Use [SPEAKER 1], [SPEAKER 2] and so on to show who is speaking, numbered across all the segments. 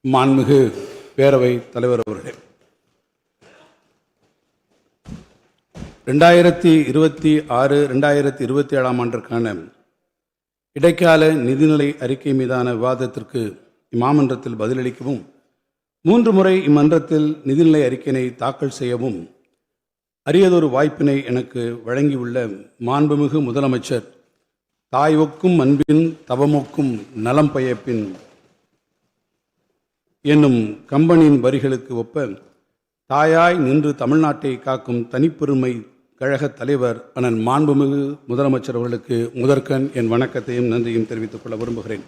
[SPEAKER 1] மாண்புமிகு பேரவை தலைவர் அவர்களே, 2026-2027 ஆண்டிற்கான இடைக்கால நிதிநிலை அறிக்கை மீதான விவாதத்திற்கு இம்மாமன்றத்தில் பதிலளிக்கவும் 3 முறை இம்மன்றத்தில் நிதிநிலை அறிக்கையினை தாக்கல் செய்யவும் அரியதொரு வாய்ப்பினை எனக்கு வழங்கியுள்ள மாண்புமிகு முதலமைச்சர் தாய்வொக்கும் அன்பின் தவமொக்கும் நலம் பயப்பின் என்னும் கம்பனியின் வரிகளுக்கு ஒப்ப தாயாய் நின்று தமிழ்நாட்டை காக்கும் தனிப்பெருமை கழக தலைவர் அண்ணன் மாண்புமிகு முதலமைச்சர் அவர்களுக்கு முதற்கண் என் வணக்கத்தையும் நன்றியும் தெரிவித்துக் கொள்ள விரும்புகிறேன்.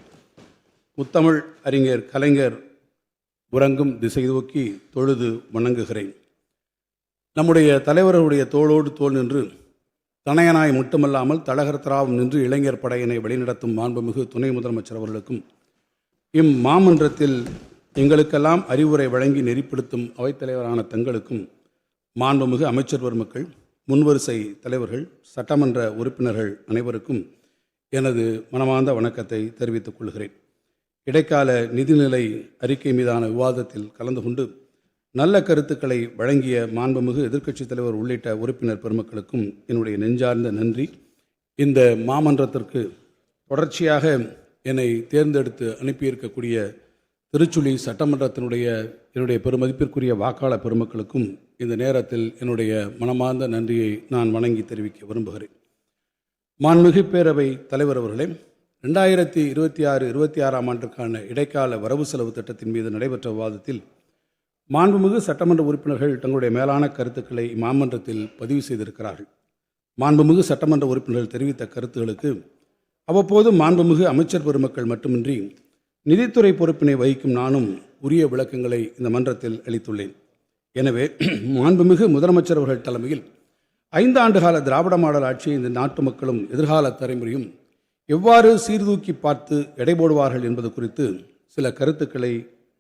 [SPEAKER 1] முத்தமிழ் அறிஞர் கலைஞர் உறங்கும் திசை நோக்கி தொழுது வணங்குகிறேன். நம்முடைய தலைவர்களுடைய தோளோடு தோள் நின்று தனையனாய் மட்டுமல்லாமல் தலகர்த்தராவும் நின்று இளைஞர் படையினை வழிநடத்தும் மாண்புமிகு துணை முதலமைச்சர் அவர்களுக்கும் இம்மாமன்றத்தில் எங்களுக்கெல்லாம் அறிவுரை வழங்கி நெறிப்படுத்தும் அவைத்தலைவரான தங்களுக்கும் மாண்புமிகு அமைச்சர் பெருமக்கள், முன்வரிசை தலைவர்கள், சட்டமன்ற உறுப்பினர்கள் அனைவருக்கும் எனது மனமார்ந்த வணக்கத்தை தெரிவித்துக் கொள்கிறேன். இடைக்கால நிதிநிலை அறிக்கை மீதான விவாதத்தில் கலந்து கொண்டு நல்ல கருத்துக்களை வழங்கிய மாண்புமிகு எதிர்க்கட்சித் தலைவர் உள்ளிட்ட உறுப்பினர் பெருமக்களுக்கும் என்னுடைய நெஞ்சார்ந்த நன்றி. இந்த மாமன்றத்திற்கு தொடர்ச்சியாக என்னை தேர்ந்தெடுத்து அனுப்பியிருக்கக்கூடிய திருச்சுழி சட்டமன்றத்தினுடைய பெருமதிப்பிற்குரிய வாக்காளர் பெருமக்களுக்கும் இந்த நேரத்தில் என்னுடைய மனமார்ந்த நன்றியை நான் வணங்கி தெரிவிக்க விரும்புகிறேன். மாண்புமிகு பேரவை தலைவர் அவர்களே, 2026-26 ஆண்டிற்கான இடைக்கால வரவு செலவு திட்டத்தின் மீது நடைபெற்ற விவாதத்தில் மாண்புமிகு சட்டமன்ற உறுப்பினர்கள் தங்களுடைய மேலான கருத்துக்களை இம்மாமன்றத்தில் பதிவு செய்திருக்கிறார்கள். மாண்புமிகு சட்டமன்ற உறுப்பினர்கள் தெரிவித்த கருத்துக்களுக்கு அவ்வப்போது மாண்புமிகு அமைச்சர் பெருமக்கள் மட்டுமின்றி நிதித்துறை பொறுப்பினை வகிக்கும் நானும் உரிய விளக்கங்களை இந்த மன்றத்தில் அளித்துள்ளேன். எனவே மாண்புமிகு முதலமைச்சர் அவர்கள் தலைமையில் 5 ஆண்டுகால திராவிட மாடல் ஆட்சியை இந்த நாட்டு மக்களும் எதிர்கால தலைமுறையும் எவ்வாறு சீர்தூக்கி பார்த்து எடை போடுவார்கள் என்பது குறித்து சில கருத்துக்களை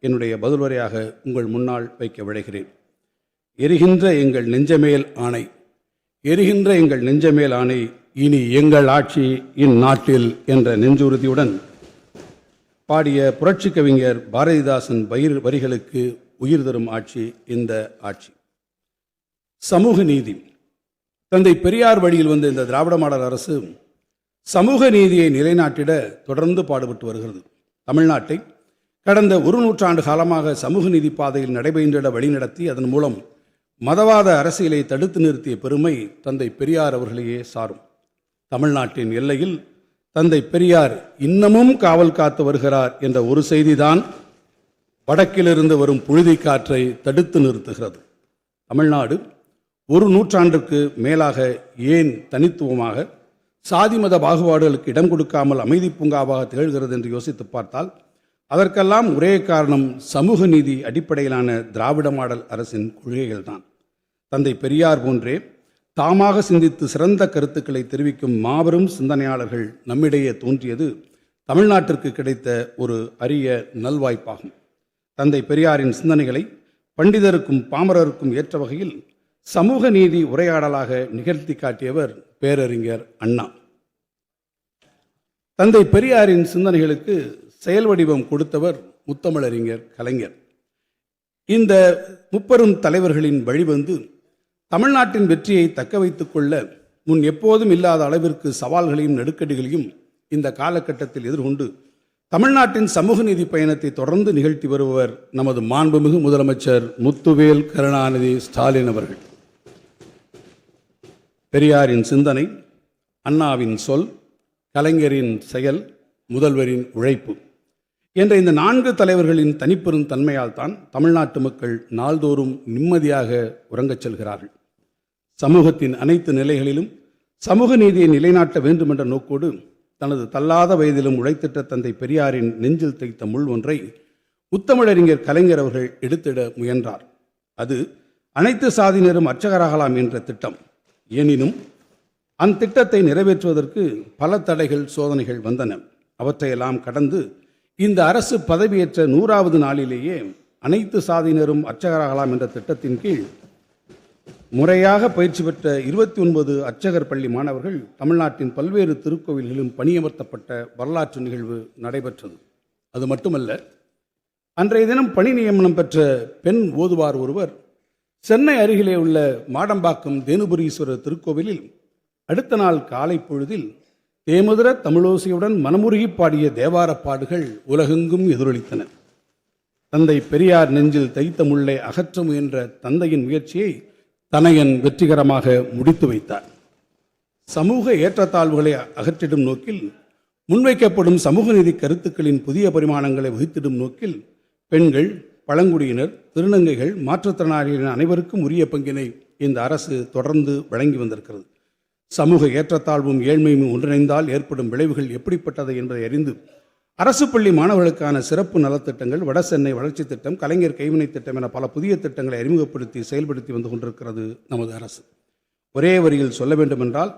[SPEAKER 1] என்னுடைய பதிலுரையாக உங்கள் முன்னால் வைக்க விழைகிறேன். எரிகின்ற எங்கள் நெஞ்சமேல் ஆணை, எரிகின்ற எங்கள் நெஞ்சமேல் ஆணை, இனி எங்கள் ஆட்சி இந்நாட்டில் என்ற நெஞ்சுறுதியுடன் பாடிய புரட்சி கவிஞர் பாரதிதாசன் வரிகளுக்கு உயிர் தரும் ஆட்சி இந்த ஆட்சி. சமூக நீதி. தந்தை பெரியார் வழியில் வந்த இந்த திராவிட மாடல் அரசு சமூக நீதியை நிலைநாட்டிட தொடர்ந்து பாடுபட்டு வருகிறது. தமிழ்நாட்டை கடந்த 1 நூற்றாண்டு காலமாக சமூக நீதி பாதையில் நடைபெற்றிட வழிநடத்தி அதன் மூலம் மதவாத அரசியலை தடுத்து நிறுத்திய பெருமை தந்தை பெரியார் அவர்களையே சாரும். தமிழ்நாட்டின் எல்லையில் தந்தை பெரியார் இன்னமும் காவல் காத்து வருகிறார் என்ற ஒரு செய்திதான் வடக்கிலிருந்து வரும் புழுதி காற்றை தடுத்து நிறுத்துகிறது. தமிழ்நாடு 1 நூற்றாண்டுக்கு மேலாக ஏன் தனித்துவமாக சாதி மத பாகுபாடுகளுக்கு இடம் கொடுக்காமல் அமைதி பூங்காவாக திகழ்கிறது என்று யோசித்து பார்த்தால் அதற்கெல்லாம் ஒரே காரணம் சமூக நீதி அடிப்படையிலான திராவிட மாடல் அரசின் கொள்கைகள்தான். தந்தை பெரியார் போன்றே தாமாக சிந்தித்து சிறந்த கருத்துக்களை தெரிவிக்கும் மாபெரும் சிந்தனையாளர்கள் நம்மிடையே தோன்றியது தமிழ்நாட்டிற்கு கிடைத்த ஒரு அரிய நல்வாய்ப்பாகும். தந்தை பெரியாரின் சிந்தனைகளை பண்டிதருக்கும் பாமரருக்கும் ஏற்ற வகையில் சமூக நீதி உரையாடலாக நிகழ்த்தி காட்டியவர் பேரறிஞர் அண்ணா. தந்தை பெரியாரின் சிந்தனைகளுக்கு செயல் வடிவம் கொடுத்தவர் முத்தமிழறிஞர் கலைஞர். இந்த முப்பெரும் தலைவர்களின் வழிவந்து தமிழ்நாட்டின் வெற்றியை தக்க வைத்துக் கொள்ள முன் எப்போதும் இல்லாத அளவிற்கு சவால்களையும் நெருக்கடிகளையும் இந்த காலகட்டத்தில் எதிர்கொண்டு தமிழ்நாட்டின் சமூக நீதி பயணத்தை தொடர்ந்து நிகழ்த்தி வருபவர் நமது மாண்புமிகு முதலமைச்சர் முத்துவேல் கருணாநிதி ஸ்டாலின் அவர்கள். பெரியாரின் சிந்தனை, அண்ணாவின் சொல், கலைஞரின் செயல், முதல்வரின் உழைப்பு என்ற இந்த 4 தலைவர்களின் தனிப்பெரும் தன்மையால் தான் தமிழ்நாட்டு மக்கள் நாள்தோறும் நிம்மதியாக உறங்கச் செல்கிறார்கள். சமூகத்தின் அனைத்து நிலைகளிலும் சமூக நீதியை நிலைநாட்ட வேண்டும் என்ற நோக்கோடு தனது தள்ளாத வயதிலும் உழைத்திட்ட தந்தை பெரியாரின் நெஞ்சில் தைத்த முள் ஒன்றை முத்தமிழறிஞர் கலைஞர் அவர்கள் எடுத்திட முயன்றார். அது அனைத்து சாதியினரும் அர்ச்சகராகலாம் என்ற திட்டம். எனினும் அந்த திட்டத்தை நிறைவேற்றுவதற்கு பல தடைகள், சோதனைகள் வந்தன. அவற்றையெல்லாம் கடந்து இந்த அரசு பதவியேற்ற 100வது நாளிலேயே அனைத்து சாதியினரும் அர்ச்சகராகலாம் என்ற திட்டத்தின் கீழ் முறையாக பயிற்சி பெற்ற 29 அர்ச்சகர் பள்ளி மாணவர்கள் தமிழ்நாட்டின் பல்வேறு திருக்கோவில்களிலும் பணியமர்த்தப்பட்ட வரலாற்று நிகழ்வு நடைபெற்றது. அது மட்டுமல்ல, அன்றைய தினம் பணி நியமனம் பெற்ற பெண் ஓதுவார் ஒருவர் சென்னை அருகிலே உள்ள மாடம்பாக்கம் தேனுபுரீஸ்வரர் திருக்கோவிலில் அடுத்த நாள் காலை பொழுதில் தேமதுர தமிழோசையுடன் மனமுருகி பாடிய தேவார பாடுகள் உலகெங்கும் எதிரொலித்தன. தந்தை பெரியார் நெஞ்சில் தைத்த முள்ளை அகற்ற முயன்ற தந்தையின் முயற்சியை தனையன் வெற்றிகரமாக முடித்து வைத்தார். சமூக ஏற்றத்தாழ்வுகளை அகற்றிடும் நோக்கில் முன்வைக்கப்படும் சமூக நீதி கருத்துக்களின் புதிய பரிமாணங்களை வகித்திடும் நோக்கில் பெண்கள், பழங்குடியினர், திருநங்கைகள், மாற்றுத்திறனாளிகள் அனைவருக்கும் உரிய பங்கினை இந்த அரசு தொடர்ந்து வழங்கி வந்திருக்கிறது. சமூக ஏற்றத்தாழ்வும் ஏழ்மையும் ஒன்றிணைந்தால் ஏற்படும் விளைவுகள் எப்படிப்பட்டது என்பதை அறிந்து அரசு பள்ளி மாணவர்களுக்கான சிறப்பு நலத்திட்டங்கள், வடசென்னை வளர்ச்சி திட்டம், கலைஞர் கைவினை திட்டம் என பல புதிய திட்டங்களை அறிமுகப்படுத்தி செயல்படுத்தி வந்து கொண்டிருக்கிறது நமது அரசு. ஒரே வரியில் சொல்ல வேண்டுமென்றால்,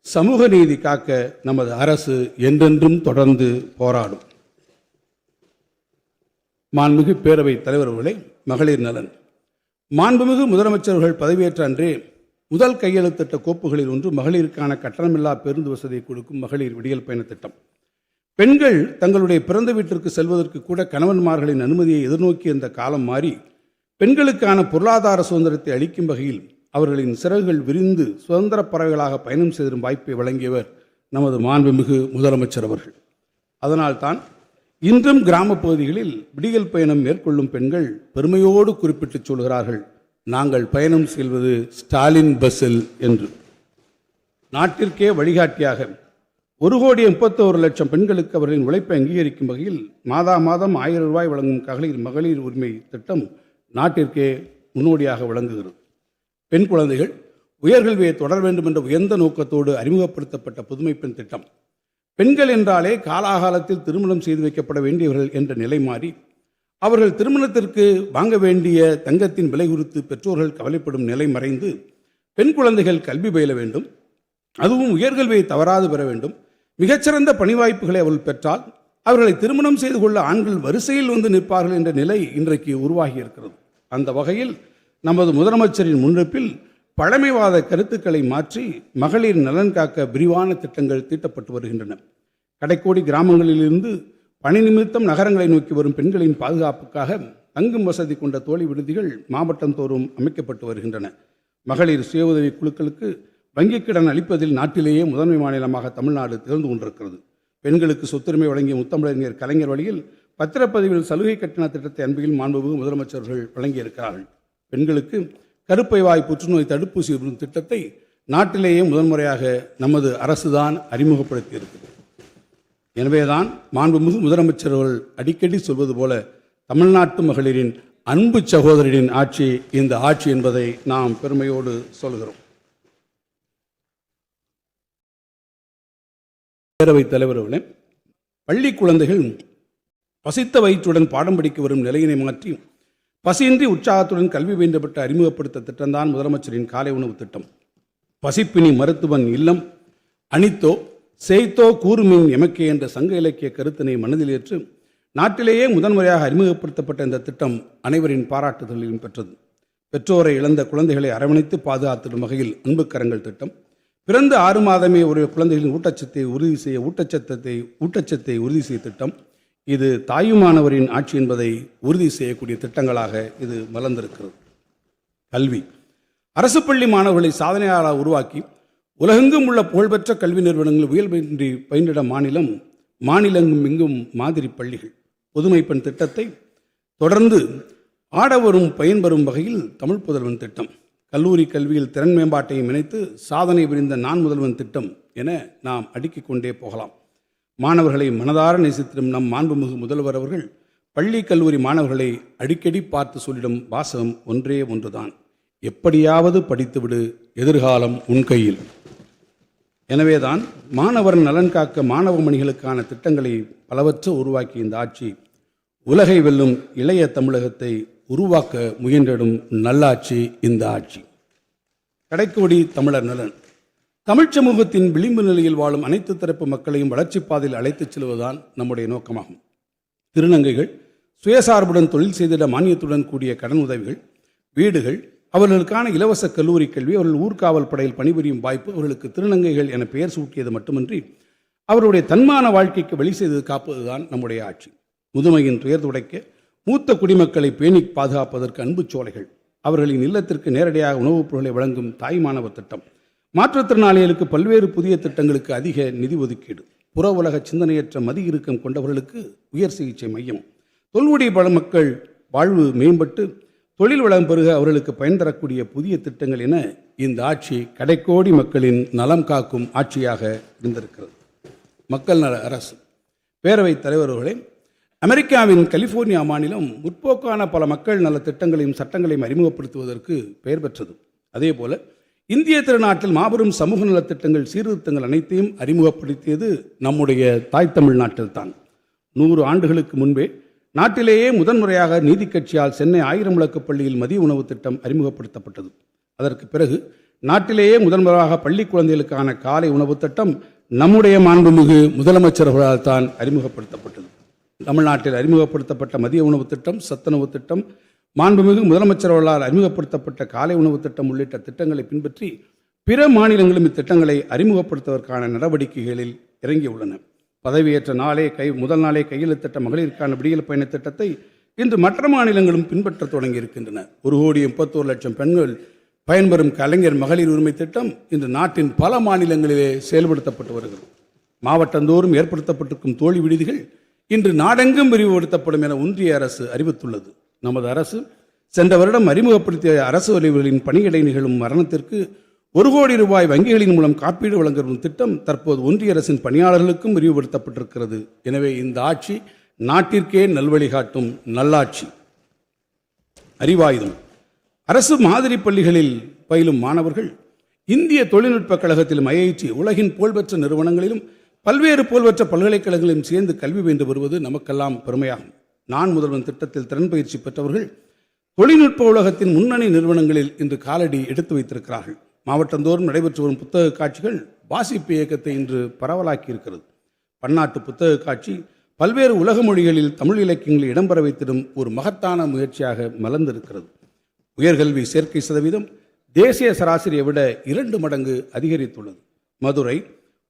[SPEAKER 1] சமூக நீதி காக்க நமது அரசு என்றென்றும் தொடர்ந்து போராடும். மாண்புமிகு பேரவைத் தலைவர் அவர்களே, மகளிர் நலன். மாண்புமிகு முதலமைச்சர்கள் பதவியேற்ற அன்றே முதல் கையெழுத்திட்ட கோப்புகளில் ஒன்று மகளிருக்கான கட்டணமில்லா பேருந்து வசதியை கொடுக்கும் மகளிர் விடியல் பயண திட்டம். பெண்கள் தங்களுடைய பிறந்த வீட்டிற்கு செல்வதற்கு கூட கணவன்மார்களின் அனுமதியை எதிர்நோக்கி இந்த காலம் மாறி பெண்களுக்கான பொருளாதார சுதந்திரத்தை அளிக்கும் வகையில் அவர்களின் சிறகுகள் விரிந்து சுதந்திர பறவைகளாக பயணம் செய்திடும் வாய்ப்பை வழங்கியவர் நமது மாண்புமிகு முதலமைச்சர் அவர்கள். அதனால்தான் இன்றும் கிராம பகுதிகளில் விடியல் பயணம் மேற்கொள்ளும் பெண்கள் பெருமையோடு குறிப்பிட்டு சொல்கிறார்கள், நாங்கள் பயணம் செல்வது ஸ்டாலின் பஸ்ஸில் என்று. நாட்டிற்கே வழிகாட்டியாக 1,31,00,000 பெண்களுக்கு அவர்களின் உழைப்பை அங்கீகரிக்கும் வகையில் மாதா மாதம் 1000 ரூபாய் வழங்கும் மகளிர் உரிமை திட்டம் நாட்டிற்கே முன்னோடியாக விளங்குகிறது. பெண் குழந்தைகள் உயர்கல்வியை தொடர வேண்டும் என்ற உயர்ந்த நோக்கத்தோடு அறிமுகப்படுத்தப்பட்ட புதுமை பெண் திட்டம். பெண்கள் என்றாலே காலாகாலத்தில் திருமணம் செய்து வைக்கப்பட வேண்டியவர்கள் என்ற நிலை மாறி அவர்கள் திருமணத்திற்கு வாங்க வேண்டிய தங்கத்தின் விலை குறித்து பெற்றோர்கள் கவலைப்படும் நிலை மறைந்து பெண் குழந்தைகள் கல்வி பயில வேண்டும், அதுவும் உயர்கல்வியை தவறாது பெற வேண்டும், மிகச்சிறந்த பணி வாய்ப்புகளை அவர்கள் பெற்றால் அவர்களை திருமணம் செய்து கொள்ள ஆண்கள் வரிசையில் வந்து நிற்பார்கள் என்ற நிலை இன்றைக்கு உருவாகி இருக்கிறது. அந்த வகையில் நமது முதலமைச்சரின் முன்னிப்பில் பழமைவாத கருத்துக்களை மாற்றி மகளிர் நலன் காக்க விரிவான திட்டங்கள் தீட்டப்பட்டு வருகின்றன. கடைக்கோடி கிராமங்களிலிருந்து பணி நிமித்தம் நகரங்களை நோக்கி வரும் பெண்களின் பாதுகாப்புக்காக தங்கும் வசதி கொண்ட தோழி விடுதிகள் மாவட்டம் தோறும் அமைக்கப்பட்டு வருகின்றன. மகளிர் சுய உதவி குழுக்களுக்கு வங்கிக் கடன் அளிப்பதில் நாட்டிலேயே முதன்மை மாநிலமாக தமிழ்நாடு திகழ்ந்து கொண்டிருக்கிறது. பெண்களுக்கு சொத்துரிமை வழங்கிய முத்தமிழறிஞர் கலைஞர் வழியில் பத்திரப்பதிவில் சலுகை கட்டண திட்டத்தை அன்பில் மாண்புமிகு முதலமைச்சர்கள் வழங்கியிருக்கிறார்கள். பெண்களுக்கு கருப்பை வாய் புற்றுநோய் தடுப்பூசி விடும் திட்டத்தை நாட்டிலேயே முதன்முறையாக நமது அரசுதான் அறிமுகப்படுத்தியிருக்கிறது. எனவேதான் மாண்புமிகு முதலமைச்சர்கள் அடிக்கடி சொல்வது போல தமிழ்நாட்டு மகளிரின் அன்பு சகோதரின் ஆட்சி இந்த ஆட்சி என்பதை நாம் பெருமையோடு சொல்கிறோம். பேரவைத் தலைவர் அவர்களே, பள்ளி குழந்தைகள் பசித்த வயிற்றுடன் பாடம் படிக்க வரும் நிலையினை மாற்றி பசியின்றி உற்சாகத்துடன் கல்வி வேண்டப்பட்டு அறிமுகப்படுத்த திட்டம்தான் முதலமைச்சரின் காலை உணவு திட்டம். பசிப்பினி மருத்துவன் இல்லம் அனித்தோ செய்தோ கூறுமின் எமக்கே என்ற சங்க இலக்கிய கருத்தினை மனதில் ஏற்று நாட்டிலேயே முதன்முறையாக அறிமுகப்படுத்தப்பட்ட இந்த திட்டம் அனைவரின் பாராட்டுதலையும் பெற்றது. பெற்றோரை இழந்த குழந்தைகளை அரவணைத்து பாதுகாத்திடும் வகையில் அன்புக்கரங்கள் திட்டம், பிறந்த 6 மாதமே ஒரு குழந்தைகளின் ஊட்டச்சத்தை உறுதி செய்ய திட்டம், இது தாயுமானவரின் ஆட்சி என்பதை உறுதி செய்யக்கூடிய திட்டங்களாக இது மலர்ந்திருக்கிறது. கல்வி. அரசு பள்ளி மாணவர்களை சாதனையாளராக உருவாக்கி உலகெங்கும் உள்ள புகழ்பெற்ற கல்வி நிறுவனங்கள் உயர்வின்றி பயின்றிட மாநிலங்கும் எங்கும் மாதிரி பள்ளிகள். புதுமை பெண் திட்டத்தை தொடர்ந்து ஆடவரும் பயன்பெறும் வகையில் தமிழ் புதல்வன் திட்டம், கல்லூரி கல்வியில் திறன் மேம்பாட்டையும் இணைத்து சாதனை புரிந்த நான் முதல்வன் திட்டம் என நாம் அடுக்கிக் கொண்டே போகலாம். மாணவர்களை மனதார நேசித்திடும் நம் மாண்புமிகு முதல்வர் அவர்கள் பள்ளி கல்லூரி மாணவர்களை அடிக்கடி பார்த்து சொல்லிடும் வாசகம் ஒன்றே ஒன்றுதான், எப்படியாவது படித்துவிடு, எதிர்காலம் உன் கையில். எனவேதான் மாணவர் நலன் காக்க மாணவ மணிகளுக்கான திட்டங்களை பலவற்ற உருவாக்கி இந்த ஆட்சி உலகை வெல்லும் இளைய தமிழகத்தை உருவாக்க முயன்றிடும் நல்லாட்சி இந்த ஆட்சி. கடைக்கோடி தமிழர் நலன். தமிழ் சமூகத்தின் விளிம்பு நிலையில் வாழும் அனைத்து தரப்பு மக்களையும் வளர்ச்சி பாதையில் அழைத்துச் செல்வதுதான் நம்முடைய நோக்கமாகும். திருநங்கைகள் சுயசார்புடன் தொழில் செய்திட மானியத்துடன் கூடிய கடன் உதவிகள், வீடுகள், அவர்களுக்கான இலவச கல்லூரி கல்வி, அவர்கள் ஊர்காவல் படையில் பணிபுரியும் வாய்ப்பு, அவர்களுக்கு திருநங்கைகள் என பெயர் சூட்டியது மட்டுமின்றி அவருடைய தன்மான வாழ்க்கைக்கு வழி செய்து காப்பதுதான் நம்முடைய ஆட்சி. முதுமையின் துயர் துடைக்க மூத்த குடிமக்களை பேணி பாதுகாப்பதற்கு அன்பு சோலைகள், அவர்களின் இல்லத்திற்கு நேரடியாக உணவுப் பொருட்களை வழங்கும் தாய் மாணவர் திட்டம், மாற்றுத்திறனாளிகளுக்கு பல்வேறு புதிய திட்டங்களுக்கு அதிக நிதி ஒதுக்கீடு, புற உலக சிந்தனையற்ற மதி இறுக்கம் கொண்டவர்களுக்கு உயர் சிகிச்சை மையம், தொல்குடி மக்கள் வாழ்வு மேம்பட்டு தொழில் வளம் பெருக அவர்களுக்கு பயன் தரக்கூடிய புதிய திட்டங்கள் என இந்த ஆட்சி கடைக்கோடி மக்களின் நலம் காக்கும் ஆட்சியாக இருந்திருக்கிறது. மக்கள் நல அரசு. பேரவைத் தலைவர் அவர்களே, அமெரிக்காவின் கலிபோர்னியா மாநிலம் முற்போக்கான பல மக்கள் நல திட்டங்களையும் சட்டங்களையும் அறிமுகப்படுத்துவதற்கு பெயர் பெற்றது. அதேபோல இந்திய திருநாட்டில் மாபெரும் சமூக நலத்திட்டங்கள் சீர்திருத்தங்கள் அனைத்தையும் அறிமுகப்படுத்தியது நம்முடைய தாய் தமிழ்நாட்டில்தான். 100 ஆண்டுகளுக்கு முன்பே நாட்டிலேயே முதன்முறையாக நீதி கட்சியால் சென்னை 1000 விளக்கு பள்ளியில் மதிய உணவு திட்டம் அறிமுகப்படுத்தப்பட்டது. அதற்கு பிறகு நாட்டிலேயே முதன்முறையாக பள்ளி குழந்தைகளுக்கான காலை உணவு திட்டம் நம்முடைய மாண்புமிகு முதலமைச்சர்களால் தான் அறிமுகப்படுத்தப்பட்டது. தமிழ்நாட்டில் அறிமுகப்படுத்தப்பட்ட மதிய உணவு திட்டம், சத்துணவு திட்டம், மாண்புமிகு முதலமைச்சர்களால் அறிமுகப்படுத்தப்பட்ட காலை உணவு திட்டம் உள்ளிட்ட திட்டங்களை பின்பற்றி பிற மாநிலங்களும் இத்திட்டங்களை அறிமுகப்படுத்துவதற்கான நடவடிக்கைகளில் இறங்கியுள்ளன. பதவியேற்ற முதல் நாளே கையெழுத்திட்ட மகளிருக்கான விடியல் பயண திட்டத்தை இன்று மற்ற மாநிலங்களும் பின்பற்ற தொடங்கி இருக்கின்றன. 1,31,00,000 பெண்கள் பயன்பெறும் கலைஞர் மகளிர் உரிமை திட்டம் இன்று நாட்டின் பல மாநிலங்களிலே செயல்படுத்தப்பட்டு வருகிறது. மாவட்டந்தோறும் ஏற்படுத்தப்பட்டிருக்கும் தோழி விடுதிகள் இன்று நாடெங்கும் விரிவுபடுத்தப்படும் என ஒன்றிய அரசு அறிவித்துள்ளது. நமது அரசு சென்ற வருடம் அறிமுகப்படுத்திய அரசு அலுவலர்களின் பணியிடை நிகழும் மரணத்திற்கு 1 கோடி ரூபாய் வங்கிகளின் மூலம் காப்பீடு வழங்கும் திட்டம் தற்போது ஒன்றிய அரசின் பணியாளர்களுக்கும் விரிவுபடுத்தப்பட்டிருக்கிறது. எனவே இந்த ஆட்சி நாட்டிற்கே நல்வழி காட்டும் நல்லாட்சி. அறிவாயுதம். அரசு மாதிரி பள்ளிகளில் பயிலும் மாணவர்கள் இந்திய தொழில்நுட்பக் கழகத்திலும் IIT உலகின் புகழ்பெற்ற நிறுவனங்களிலும் பல்வேறு புகழ்பெற்ற பல்கலைக்கழகங்களிலும் சேர்ந்து கல்வி பயின்று வருவது நமக்கெல்லாம் பெருமையாகும். நான் முதல்வன் திட்டத்தில் திறன் பயிற்சி பெற்றவர்கள் தொழில்நுட்ப உலகத்தின் முன்னணி நிறுவனங்களில் இன்று காலடி எடுத்து வைத்திருக்கிறார்கள். மாவட்டந்தோறும் நடைபெற்று வரும் புத்தக காட்சிகள் வாசிப்பு இயக்கத்தை இன்று பரவலாக்கி இருக்கிறது. பன்னாட்டு புத்தக காட்சி பல்வேறு உலக மொழிகளில் தமிழ் இலக்கியங்களில் இடம்பெற வைத்திடும் ஒரு மகத்தான முயற்சியாக மலர்ந்திருக்கிறது. உயர்கல்வி சேர்க்கை சதவீதம் தேசிய சராசரியை விட 2 மடங்கு அதிகரித்துள்ளது. மதுரை,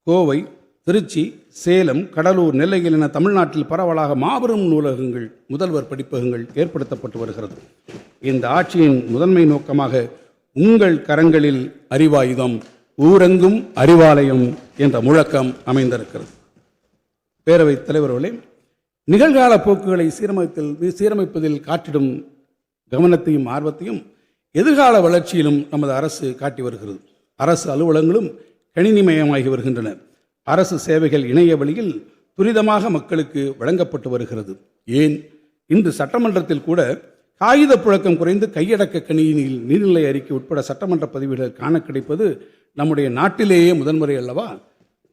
[SPEAKER 1] கோவை, திருச்சி, சேலம், கடலூர், நெல்லையில் என தமிழ்நாட்டில் பரவலாக மாபெரும் நூலகங்கள், முதல்வர் படிப்பகங்கள் ஏற்படுத்தப்பட்டு வருகிறது. இந்த ஆட்சியின் முதன்மை நோக்கமாக உங்கள் கரங்களில் அறிவாயுதம், ஊரெங்கும் அறிவாலயம் என்ற முழக்கம் அமைந்திருக்கிறது. பேரவைத் தலைவர்களே, நிகழ்கால போக்குகளை சீரமைப்பதில் காட்டிடும் கவனத்தையும் ஆர்வத்தையும் எதிர்கால வளர்ச்சியிலும் நமது அரசு காட்டி வருகிறது. அரசு அலுவலகங்களும் கணினிமயமாகி வருகின்றன. அரசு சேவைகள் இணைய வழியில் துரிதமாக மக்களுக்கு வழங்கப்பட்டு வருகிறது. ஏன் இன்று சட்டமன்றத்தில் கூட காகித புழக்கம் குறைந்து கையடக்க கணினியில் நீர்நிலை அறிக்கை உட்பட சட்டமன்ற பதிவுகள் காண கிடைப்பது நம்முடைய நாட்டிலேயே முதன்முறை அல்லவா?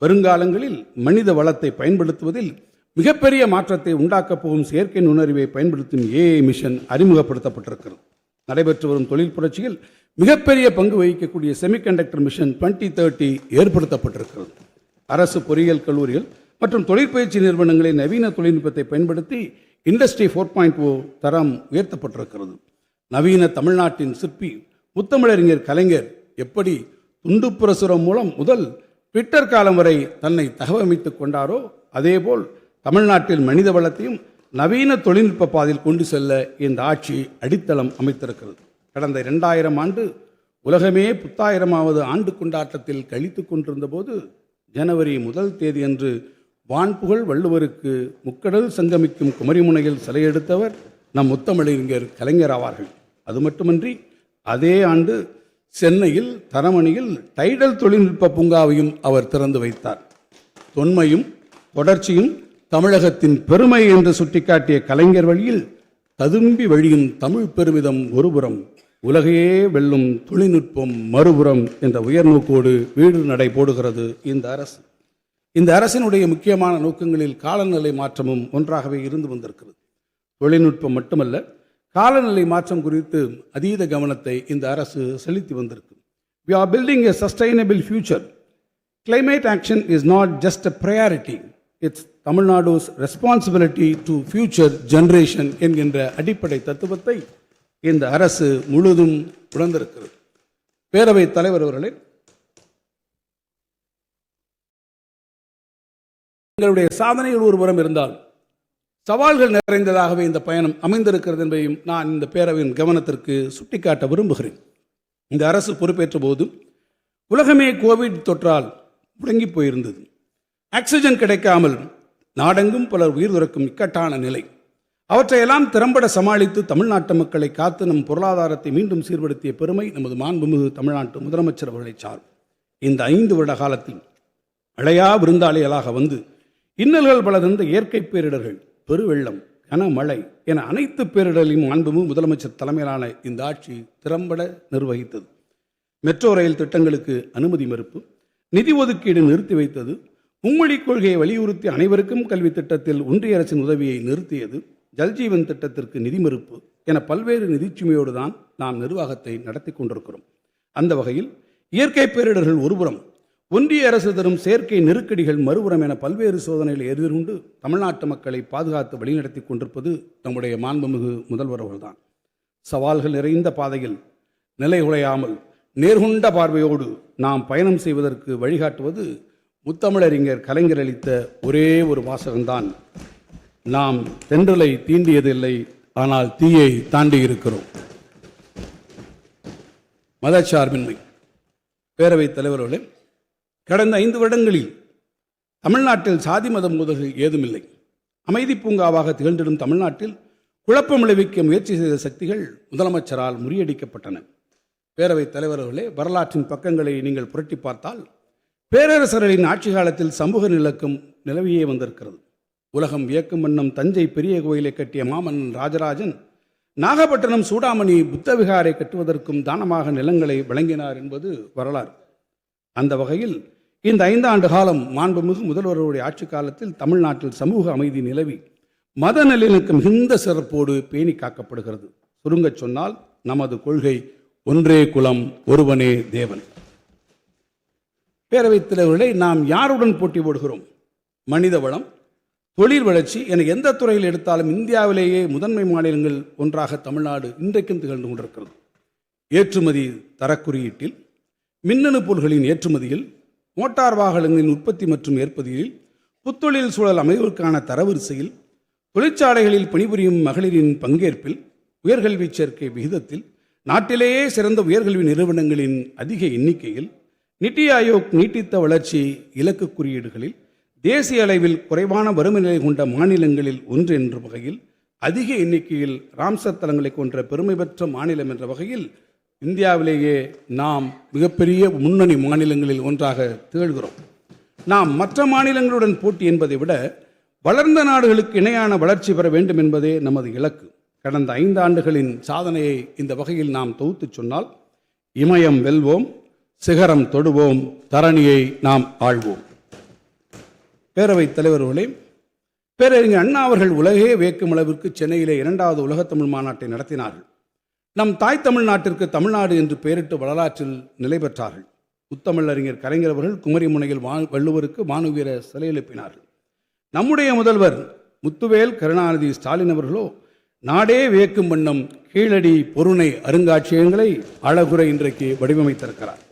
[SPEAKER 1] வருங்காலங்களில் மனித வளத்தை பயன்படுத்துவதில் மிகப்பெரிய மாற்றத்தை உண்டாக்கப் போகும் செயற்கை நுண்ணறிவை பயன்படுத்தும் AI மிஷன் அறிமுகப்படுத்தப்பட்டிருக்கிறது. நடைபெற்று வரும் தொழில் புரட்சியில் மிகப்பெரிய பங்கு வகிக்கக்கூடிய செமிகண்டக்டர் மிஷன் 2030 ஏற்படுத்தப்பட்டிருக்கிறது. அரசு பொறியியல் கல்லூரிகள் மற்றும் தொழிற்பயிற்சி நிறுவனங்களின் நவீன தொழில்நுட்பத்தை பயன்படுத்தி இண்டஸ்ட்ரி 4.0 தரம் உயர்த்தப்பட்டிருக்கிறது. நவீன தமிழ்நாட்டின் சிற்பி முத்தமிழறிஞர் கலைஞர் எப்படி துண்டு பிரசுரம் மூலம் முதல் ட்விட்டர் காலம் வரை தன்னை தகவமைத்துக் கொண்டாரோ, அதேபோல் தமிழ்நாட்டில் மனித வளத்தையும் நவீன தொழில்நுட்ப பாதையில் கொண்டு செல்ல இந்த ஆட்சி அடித்தளம் அமைத்திருக்கிறது. கடந்த 2000 ஆண்டு உலகமே 10,000வது ஆண்டு கொண்டாட்டத்தில் கழித்து கொண்டிருந்த போது ஜனவரி 1 தேதி அன்று வான்புகழ் வள்ளுவருக்கு முக்கடல் சங்கமிக்கும் குமரிமுனையில் சிலையெடுத்தவர் நம் முத்தமிழறிஞர் கலைஞர் ஆவார்கள். அது மட்டுமன்றி அதே ஆண்டு சென்னையில் தரமணியில் டைடல் தொழில்நுட்ப பூங்காவையும் அவர் திறந்து வைத்தார். தொன்மையும் தொடர்ச்சியும் தமிழகத்தின் பெருமை என்று சுட்டிக்காட்டிய கலைஞர் வழியில் ததும்பி வழியும் தமிழ் பெருமிதம் ஒருபுறம், உலகையே வெல்லும் தொழில்நுட்பம் மறுபுறம் என்ற உயர்நோக்கோடு வீடு நடை போடுகிறது இந்த அரசு. இந்த அரசினுடைய முக்கியமான நோக்கங்களில் காலநிலை மாற்றமும் ஒன்றாகவே இருந்து வந்திருக்கிறது. தொழில்நுட்பம் மட்டுமல்ல, காலநிலை மாற்றம் குறித்து அதீத கவனத்தை இந்த அரசு செலுத்தி வந்திருக்கு. We are building a sustainable future. Climate action is not just a priority. It's Tamil Nadu's responsibility to future generation என்கின்ற அடிப்படை தத்துவத்தை இந்த அரசு முழுதும் உணர்ந்திருக்கிறது. பேரவைத் தலைவர் அவர்களே, எங்களுடைய சாதனைகள் ஒருபுறம் இருந்தால் சவால்கள் நிறைந்ததாகவே இந்த பயணம் அமைந்திருக்கிறது என்பதையும் நான் இந்த பேரவையின் கவனத்திற்கு சுட்டிக்காட்ட விரும்புகிறேன். இந்த அரசு பொறுப்பேற்ற போது உலகமே கோவிட் தொற்றால் முடங்கி போயிருந்தது. ஆக்சிஜன் கிடைக்காமல் நாடெங்கும் பலர் உயிர் துறக்கும் இக்கட்டான நிலை. அவற்றையெல்லாம் திறம்பட சமாளித்து தமிழ்நாட்டு மக்களை காத்து நம் பொருளாதாரத்தை மீண்டும் சீர்படுத்திய பெருமை நமது மாண்புமிகு தமிழ்நாட்டு முதலமைச்சர் அவர்களை சாரும். இந்த 5 வருட காலத்தில் அழையா விருந்தாளிகளாக வந்து இன்னல்கள் பல தந்த இயற்கை பேரிடர்கள், பெருவெள்ளம், கனமழை என அனைத்து பேரிடர்களையும் மாண்புமிகு முதலமைச்சர் தலைமையிலான இந்த ஆட்சி திறம்பட நிர்வகித்தது. மெட்ரோ ரயில் திட்டங்களுக்கு அனுமதி மறுப்பு, நிதி ஒதுக்கீடு நிறுத்தி வைத்தது, மும்மொழிக் கொள்கையை வலியுறுத்தி அனைவருக்கும் கல்வி திட்டத்தில் ஒன்றிய அரசின் உதவியை நிறுத்தியது, ஜல்ஜீவன் திட்டத்திற்கு நிதி மறுப்பு என பல்வேறு நிதிச்சுமையோடு தான் நாம் நிர்வாகத்தை நடத்தி கொண்டிருக்கிறோம். அந்த வகையில் இயற்கை பேரிடர்கள் ஒருபுறம், ஒன்றிய அரசு தரும் செயற்கை நெருக்கடிகள் மறுபுறம் என பல்வேறு சோதனைகளை எதிர்கொண்டு தமிழ்நாட்டு மக்களை பாதுகாத்து வழிநடத்தி கொண்டிருப்பது நம்முடைய மாண்புமிகு முதல்வர் அவர்கள்தான். சவால்கள் நிறைந்த பாதையில் நிலைகுலையாமல் நேர்கொண்ட பார்வையோடு நாம் பயணம் செய்வதற்கு வழிகாட்டுவது முத்தமிழறிஞர் கலைஞர் அளித்த ஒரே ஒரு வாசகம்தான். நாம் தென்றலை தீண்டியதில்லை, ஆனால் தீயை தாண்டி இருக்கிறோம். மதச்சார்பின்மை. பேரவைத் தலைவர்களே, கடந்த 5 வருடங்களில் தமிழ்நாட்டில் சாதி மதம் மோதல்கள் ஏதுமில்லை. அமைதி பூங்காவாக திகழ்ந்திடும் தமிழ்நாட்டில் குழப்பம் விளைவிக்க முயற்சி செய்த சக்திகள் முதலமைச்சரால் முறியடிக்கப்பட்டன. பேரவைத் தலைவர்களே, வரலாற்றின் பக்கங்களை நீங்கள் புரட்டி பார்த்தால் பேரரசர்களின் ஆட்சி காலத்தில் சமூக நிலக்கம் நிலவியே வந்திருக்கிறது. உலகம் வியக்கும் வண்ணம் தஞ்சை பெரிய கோயிலை கட்டிய மாமன்னன் ராஜராஜன் நாகப்பட்டினம் சூடாமணி புத்த விகாரை கட்டுவதற்கும் தானமாக நிலங்களை வழங்கினார் என்பது வரலாறு. அந்த வகையில் இந்த 5 ஆண்டு காலம் மாண்புமிகு முதல்வருடைய ஆட்சி காலத்தில் தமிழ்நாட்டில் சமூக அமைதி நிலவி மத நல்லிணக்கம் மிகுந்த சிறப்போடு பேணி காக்கப்படுகிறது. சுருங்கச் சொன்னால் நமது கொள்கை ஒன்றே குலம், ஒருவனே தேவன். பேரவைத் தலைவர்களை, நாம் யாருடன் போட்டி போடுகிறோம்? மனித வளம், தொழில் வளர்ச்சி என எந்த துறையில் எடுத்தாலும் இந்தியாவிலேயே முதன்மை மாநிலங்கள் ஒன்றாக தமிழ்நாடு இன்றைக்கும் திகழ்ந்து கொண்டிருக்கிறது. ஏற்றுமதி தரக்குறியீட்டில், மின்னணு பொருள்களின் ஏற்றுமதியில், மோட்டார் வாகனங்களின் உற்பத்தி மற்றும் ஏற்பதியில், புத்தொழில் சூழல் அமைவதற்கான தரவரிசையில், தொழிற்சாலைகளில் பணிபுரியும் மகளிரின் பங்கேற்பில், உயர்கல்வி சேர்க்கை விகிதத்தில், நாட்டிலேயே சிறந்த உயர்கல்வி நிறுவனங்களின் அதிக எண்ணிக்கையில், நிதி ஆயோக் நீட்டித்த வளர்ச்சி இலக்கு குறியீடுகளில், தேசிய அளவில் குறைவான வறுமை நிலை கொண்ட மாநிலங்களில் ஒன்று என்ற வகையில், அதிக எண்ணிக்கையில் ராம்சர் தலங்களை கொன்ற பெருமை பெற்ற மாநிலம் என்ற வகையில் இந்தியாவிலேயே நாம் மிகப்பெரிய முன்னணி மாநிலங்களில் ஒன்றாக திகழ்கிறோம். நாம் மற்ற மாநிலங்களுடன் போட்டி என்பதை விட வளர்ந்த நாடுகளுக்கு இணையான வளர்ச்சி பெற வேண்டும் என்பதே நமது இலக்கு. கடந்த 5 ஆண்டுகளின் சாதனையை இந்த வகையில் நாம் தொகுத்து சொன்னால், இமயம் வெல்வோம், சிகரம் தொடுவோம், தரணியை நாம் ஆழ்வோம். பேரவைத் தலைவர்களே, பேரறிஞர் அண்ணா அவர்கள் உலகே வியக்கும் அளவிற்கு சென்னையிலே 2வது உலகத்தமிழ் மாநாட்டை நடத்தினார்கள். நம் தாய் தமிழ்நாட்டிற்கு தமிழ்நாடு என்று பெயரிட்டு வரலாற்றில் நிலை பெற்றார்கள். முத்தமிழறிஞர் கலைஞர் அவர்கள் குமரி முனையில் வள்ளுவருக்கு மானுவீர சிலை எழுப்பினார்கள். நம்முடைய முதல்வர் முத்துவேல் கருணாநிதி ஸ்டாலின் அவர்களோ நாடே வியக்கும் வண்ணம் கீழடி பொருணை அருங்காட்சியகங்களை அழகுரை இன்றைக்கு வடிவமைத்திருக்கிறார்.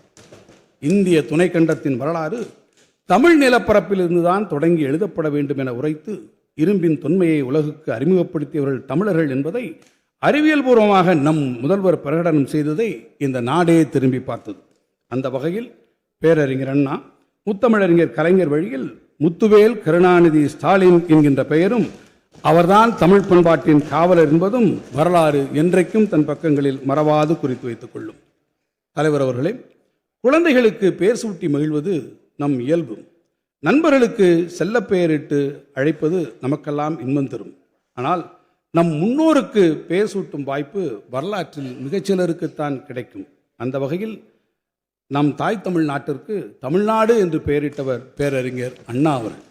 [SPEAKER 1] இந்திய துணைக்கண்டத்தின் வரலாறு தமிழ் நிலப்பரப்பிலிருந்துதான் தொடங்கி எழுதப்பட வேண்டும் என உரைத்து இரும்பின் தொன்மையை உலகுக்கு அறிமுகப்படுத்தியவர்கள் தமிழர்கள் என்பதை அறிவியல் பூர்வமாக நம் முதல்வர் பிரகடனம் செய்ததை இந்த நாடே திரும்பி பார்த்தது. அந்த வகையில் பேரறிஞர் அண்ணா, முத்தமிழறிஞர் கலைஞர் வழியில் முத்துவேல் கருணாநிதி ஸ்டாலின் என்கின்ற பெயரும், அவர்தான் தமிழ் பண்பாட்டின் காவலர் என்பதும் வரலாறு என்றைக்கும் தன் பக்கங்களில் மறவாது குறித்து வைத்துக் கொள்ளும். தலைவர் அவர்களே, குழந்தைகளுக்கு பெயர் சூட்டி மகிழ்வது நம் இயல்பு. நண்பர்களுக்கு செல்ல பெயரிட்டு அழைப்பது நமக்கெல்லாம் இன்பம் தரும். ஆனால் நம் முன்னோருக்கு பெயர் சூட்டும் வாய்ப்பு வரலாற்றில் மிகச்சிலருக்குத்தான் கிடைக்கும். அந்த வகையில் நம் தாய் தமிழ்நாட்டிற்கு தமிழ்நாடு என்று பெயரிட்டவர் பேரறிஞர் அண்ணா அவர்கள்.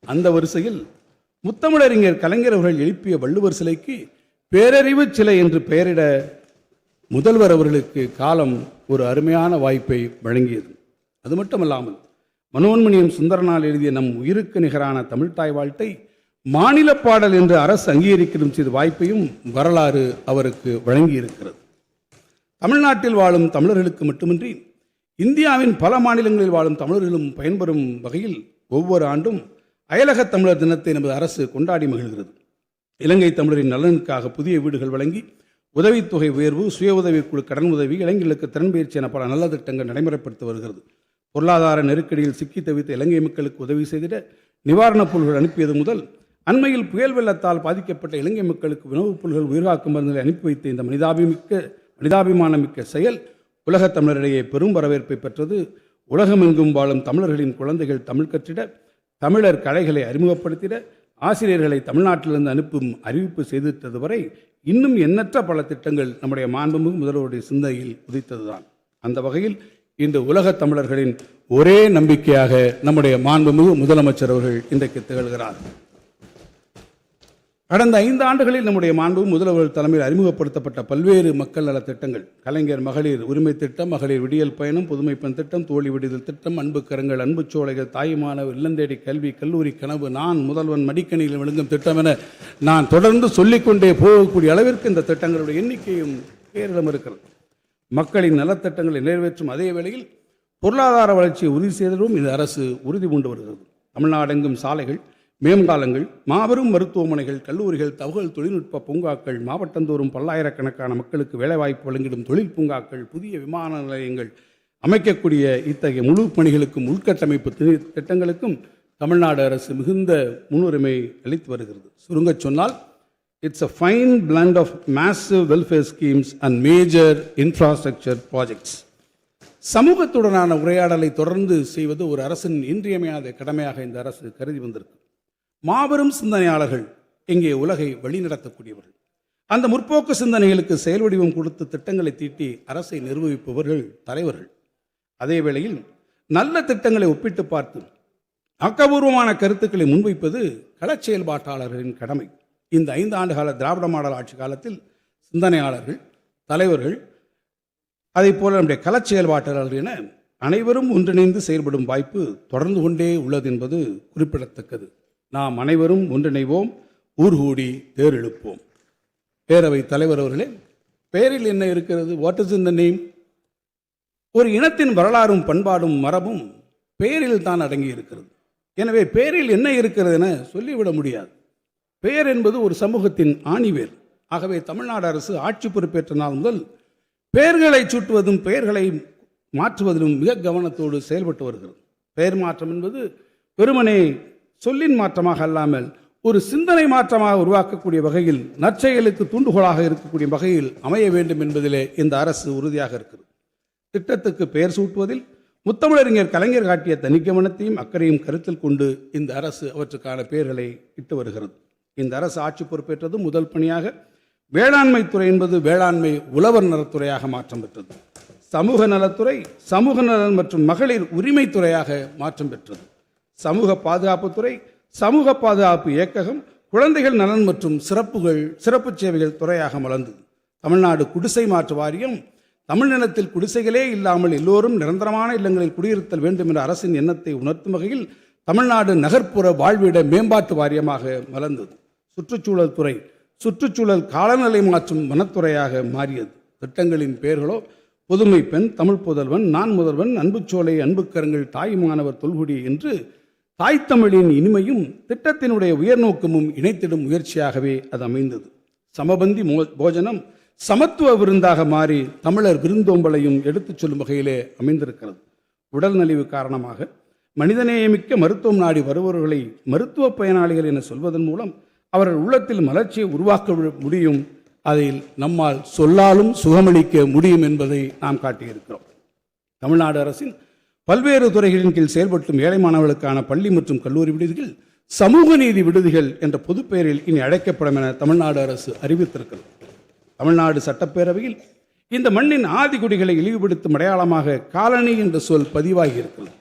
[SPEAKER 1] அந்த வரிசையில் முத்தமிழறிஞர் கலைஞர் அவர்கள் எழுப்பிய வள்ளுவர் சிலைக்கு பேரறிவு சிலை என்று பெயரிட முதல்வர் அவர்களுக்கு காலம் ஒரு அருமையான வாய்ப்பை வழங்கியது. அது மட்டுமல்லாமல் மனோன்மணியம் சுந்தரனால் எழுதிய நம் உயிருக்கு நிகரான தமிழ்த்தாய் வாழ்த்தை மாநில பாடல் என்று அரசு அங்கீகரிக்கும் செய்த வாய்ப்பையும் வரலாறு அவருக்கு வழங்கியிருக்கிறது. தமிழ்நாட்டில் வாழும் தமிழர்களுக்கு மட்டுமின்றி இந்தியாவின் பல மாநிலங்களில் வாழும் தமிழர்களும் பயன்பெறும் வகையில் ஒவ்வொரு ஆண்டும் அயலகத் தமிழர் தினத்தை நமது அரசு கொண்டாடி மகிழ்கிறது. இலங்கை தமிழரின் நலனுக்காக புதிய வீடுகள் வழங்கி உதவித்தொகை உயர்வு, சுய உதவிக்குழு கடன் உதவி, இளைஞர்களுக்கு திறன்பயிற்சி என பல நல்ல திட்டங்கள் நடைமுறைப்படுத்தி வருகிறது. பொருளாதார நெருக்கடியில் சிக்கி தவித்த இலங்கை மக்களுக்கு உதவி செய்திட நிவாரணப் பொருட்கள் அனுப்பியது முதல் அண்மையில் புயல் வெள்ளத்தால் பாதிக்கப்பட்ட இலங்கை மக்களுக்கு உணவுப் பொருட்கள், உயிர்காக்கும் மருந்துகளை அனுப்பி வைத்த இந்த மனிதாபிமானமிக்க செயல் உலகத் தமிழரிடையே பெரும் வரவேற்பை பெற்றது. உலகமெங்கும் வாழும் தமிழர்களின் குழந்தைகள் தமிழ் கற்றிட, தமிழர் கலைகளை அறிமுகப்படுத்திட, ஆசிரியர்களை தமிழ்நாட்டிலிருந்து அனுப்பும் அறிவிப்பு செய்திருந்தது வரை இன்னும் எண்ணற்ற பல திட்டங்கள் நம்முடைய மாண்புமிகு முதல்வருடைய சிந்தனையில் உதித்ததுதான். அந்த வகையில் இன்று உலகத் தமிழர்களின் ஒரே நம்பிக்கையாக நம்முடைய மாண்புமிகு முதலமைச்சர் அவர்கள் இன்றைக்கு திகழ்கிறார். கடந்த 5 ஆண்டுகளில் நம்முடைய மாண்பு முதல்வர்கள் தலைமையில் அறிமுகப்படுத்தப்பட்ட பல்வேறு மக்கள் நல திட்டங்கள், கலைஞர் மகளிர் உரிமை திட்டம், மகளிர் விடியல் பயணம், புதுமை பெண் திட்டம், தோழி விடுதல் திட்டம், அன்பு கரங்கள், அன்பு சோலைகள், தாய்மானவர் இல்லந்தேடி கல்வி, கல்லூரி கனவு, நான் முதல்வன் மடிக்கணியில் விளங்கும் திட்டம் என நான் தொடர்ந்து சொல்லிக்கொண்டே போகக்கூடிய அளவிற்கு இந்த திட்டங்களுடைய எண்ணிக்கையும் பேரிடம் இருக்கிறது. மக்களின் நலத்திட்டங்களை நிறைவேற்றும் அதே வேளையில் பொருளாதார வளர்ச்சியை உறுதி செய்தலும் இந்த அரசு உறுதி பூண்டு வருகிறது. தமிழ்நாடெங்கும் சாலைகள், மேம்பாலங்கள், மாபெரும் மருத்துவமனைகள், கல்லூரிகள், தகவல் தொழில்நுட்ப பூங்காக்கள், மாவட்டந்தோறும் பல்லாயிரக்கணக்கான மக்களுக்கு வேலைவாய்ப்பு வழங்கிடும் தொழில் பூங்காக்கள், புதிய விமான நிலையங்கள் அமைக்கக்கூடிய இத்தகைய முழு பணிகளுக்கும் உள்கட்டமைப்பு திட்டங்களுக்கும் தமிழ்நாடு அரசு மிகுந்த முன்னுரிமை அளித்து வருகிறது. சுருங்கச் சொன்னால், it's a fine blend of massive welfare schemes and major infrastructure projects. சமூகத்துடனான உரையாடலை தொடர்ந்து செய்வது ஒரு அரசின் இன்றியமையாத கடமையாக இந்த அரசு கருதி வந்திருக்கு. மாபெரும் சிந்தனையாளர்கள் இங்கே உலகை வழிநடத்தக்கூடியவர்கள். அந்த முற்போக்கு சிந்தனைகளுக்கு செயல் வடிவம் கொடுத்து திட்டங்களை தீட்டி அரசை நிர்வகிப்பவர்கள் தலைவர்கள். அதே வேளையில் நல்ல திட்டங்களை ஒப்பிட்டு பார்த்து ஆக்கப்பூர்வமான கருத்துக்களை முன்வைப்பது களச் செயல்பாட்டாளர்களின் கடமை. இந்த 5 ஆண்டு கால திராவிட மாடல் ஆட்சி காலத்தில் சிந்தனையாளர்கள், தலைவர்கள், அதே போல நம்முடைய களச் செயல்பாட்டாளர்கள் என அனைவரும் ஒன்றிணைந்து செயல்படும் வாய்ப்பு தொடர்ந்து கொண்டே உள்ளது என்பது குறிப்பிடத்தக்கது. நாம் அனைவரும் ஒன்றிணைவோம், ஊர்கூடி தேர் எழுப்போம். பேரவை தலைவர் அவர்களே, பெயரில் என்ன இருக்கிறது? What is in the name? ஒரு இனத்தின் வரலாறும் பண்பாடும் மரபும் பெயரில் தான் அடங்கி இருக்கிறது. எனவே பெயரில் என்ன இருக்கிறது என சொல்லிவிட முடியாது. பெயர் என்பது ஒரு சமூகத்தின் ஆணிவேர். ஆகவே தமிழ்நாடு அரசு ஆட்சி பொறுப்பேற்ற நாள் முதல் பெயர்களை சூட்டுவதும் பெயர்களை மாற்றுவதிலும் மிக கவனத்தோடு செயல்பட்டு வருகிறது. பெயர் மாற்றம் என்பது வெறுமனே சொல்லின் மாற்றமாக அல்லாமல் ஒரு சிந்தனை மாற்றமாக உருவாக்கக்கூடிய வகையில், நற்செயலுக்கு தூண்டுகோலாக இருக்கக்கூடிய வகையில் அமைய வேண்டும் என்பதிலே இந்த அரசு உறுதியாக இருக்கிறது. திட்டத்துக்கு பெயர் சூட்டுவதில் முத்தமிழறிஞர் கலைஞர் காட்டிய தனிக்கவனத்தையும் அக்கறையும் கருத்தில் கொண்டு இந்த அரசு அவற்றுக்கான பெயர்களை இட்டு வருகிறது. இந்த அரசு ஆட்சி பொறுப்பேற்றது முதல் பணியாக வேளாண்மை துறை என்பது வேளாண்மை உழவர் நலத்துறையாக மாற்றம் பெற்றது. சமூக நலத்துறை சமூக நலன் மற்றும் மகளிர் உரிமைத்துறையாக மாற்றம் பெற்றது. சமூக பாதுகாப்புத்துறை சமூக பாதுகாப்பு இயக்ககம், குழந்தைகள் நலன் மற்றும் சிறப்பு சேவைகள் துறையாக மலர்ந்தது. தமிழ்நாடு குடிசை மாற்று வாரியம் தமிழ்நிலத்தில் குடிசைகளே இல்லாமல் எல்லோரும் நிரந்தரமான இல்லங்களில் குடியிருத்தல் வேண்டும் என்ற அரசின் எண்ணத்தை உணர்த்தும் வகையில் தமிழ்நாடு நகர்ப்புற வாழ்விட மேம்பாட்டு வாரியமாக மலர்ந்தது. சுற்றுச்சூழல் துறை சுற்றுச்சூழல் காலநிலை மாற்றும் வனத்துறையாக மாறியது. திட்டங்களின் பெயர்களோ புதுமை பெண், தமிழ் புதல்வன், நான் முதல்வன், அன்புச்சோலை, அன்பு கரங்கள், தாய் மாணவர் தொல்குடி என்று தாய்த்தமிழின் இனிமையும் திட்டத்தினுடைய உயர்நோக்கமும் இணைத்திடும் முயற்சியாகவே அது அமைந்தது. சமபந்தி போஜனம் சமத்துவ விருந்தாக மாறி தமிழர் விருந்தோம்பலையும் எடுத்துச் சொல்லும் வகையிலே அமைந்திருக்கிறது. உடல் நலிவு காரணமாக மனிதநேயமிக்க மருத்துவம் நாடி வருபவர்களை மருத்துவ பயனாளிகள் என சொல்வதன் மூலம் அவர்கள் உள்ளத்தில் மலர்ச்சியை உருவாக்க முடியும். அதில் நம்மால் சொல்லாலும் சுகமளிக்க முடியும் என்பதை நாம் காட்டியிருக்கிறோம். தமிழ்நாடு அரசின் பல்வேறு துறைகளின் கீழ் செயல்பட்டும் ஏழை மாணவர்களுக்கான பள்ளி மற்றும் கல்லூரி விடுதிகள் சமூக நீதி விடுதிகள் என்ற பொது பெயரில் இனி அழைக்கப்படும் என தமிழ்நாடு அரசு அறிவித்திருக்கிறது. தமிழ்நாடு சட்டப்பேரவையில் இந்த மண்ணின் ஆதிக்குடிகளை இழிவுபடுத்தும் அடையாளமாக காலனி என்ற சொல் பதிவாகி இருக்கிறது.